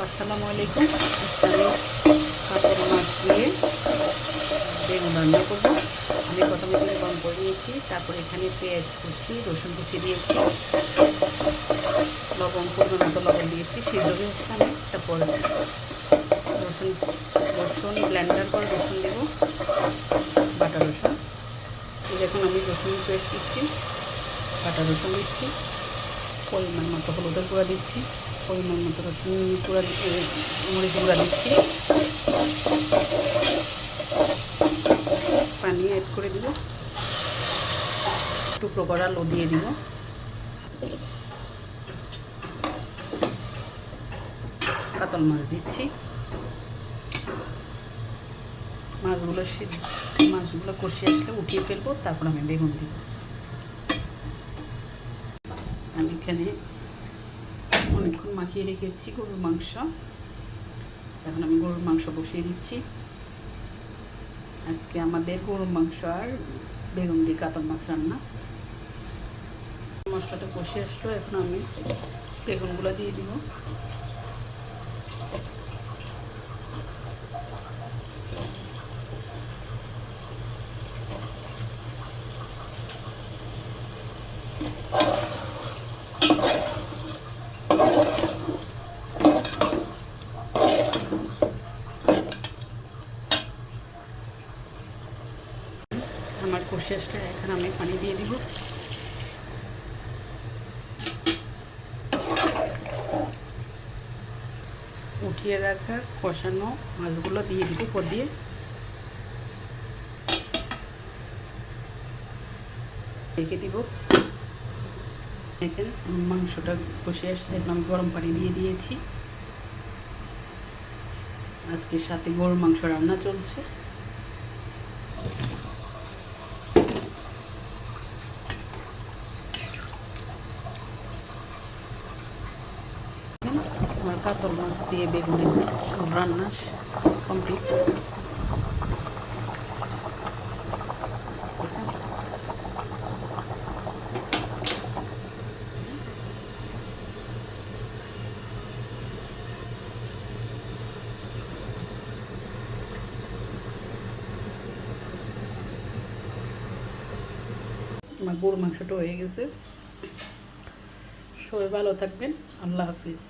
আসসালামু আলাইকুম। আমি কাতল মাছ দিয়ে বেগুন রান্না করবো। আমি প্রথমে তেল গরম করে নিয়েছি, তারপর এখানে পেঁয়াজ কুচি, রসুন কুচি দিয়েছি, লবণ পরিমাণ মতো লবণ দিয়েছি, সিদ্ধ হয়েছে আমি। তারপর রসুন ব্লেন্ডার করে রসুন দেবো, বাটা রসুন। দেখুন আমি রসুন পেস্ট দিচ্ছি, বাটা রসুন দিচ্ছি, পরিমাণ মতো হলুদের গুঁড়া দিচ্ছি, পরিমাণ মতো রসুন গুঁড়া মরিচ গুঁড়া দিচ্ছি, পানি অ্যাড করে দিব, টুকরো করা আলু দিয়ে দিব, কাতল মাছ দিচ্ছি, মাছগুলো কষিয়ে আসলে উঠিয়ে ফেলবো, তারপর আমি বেগুন দিব। আমি এখানে অনেকক্ষণ মাখিয়ে রেখেছি গরুর মাংস। এখন আমি গরুর মাংস বসিয়ে দিচ্ছি। আজকে আমাদের গরুর মাংস আর বেগুন দিয়ে কাতল মাছ রান্না। মশলাটা কষে আসলো, এখন আমি বেগুনগুলো দিয়ে দিব। আমার কষে আসলে এখন আমি পানি দিয়ে দিব। উঠিয়ে রাখা কষানো মাছগুলো দিয়ে দিব, উপর দিয়ে রেখে দিব। দেখেন মাংসটা কষে আসছে, এখন আমি গরম পানি দিয়ে দিয়েছি। আজকে সাথে গরুর মাংস রান্না চলছে। আমার কাতল মাছ দিয়ে বেগুনের রান্না কমপ্লিট। আমার গরুর মাংসটা হয়ে গেছে। সবাই ভালো থাকবেন। আল্লাহ হাফিজ।